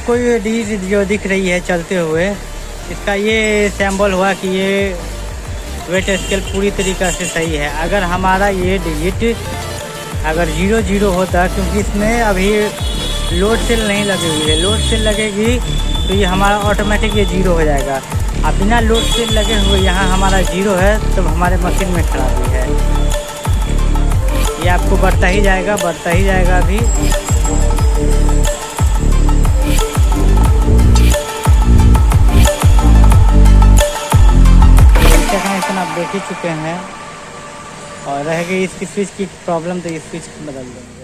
आपको ये डिजिट जो दिख रही है चलते हुए, इसका ये सिंबल हुआ कि ये वेट स्केल पूरी तरीक़ा से सही है। अगर हमारा ये डिजिट अगर 0 होता, क्योंकि इसमें अभी लोड सेल नहीं लगी हुई है, लोड सेल लगेगी तो ये हमारा ऑटोमेटिक ये 0 हो जाएगा। अब बिना लोड सेल लगे हुए यहाँ हमारा 0 है, तो हमारे मशीन में खराबी है। ये आपको बढ़ता ही जाएगा अभी। टेक्नीशियन आप देख ही चुके हैं, और रह गई इसकी स्विच की प्रॉब्लम, तो ये स्विच बदल देंगे।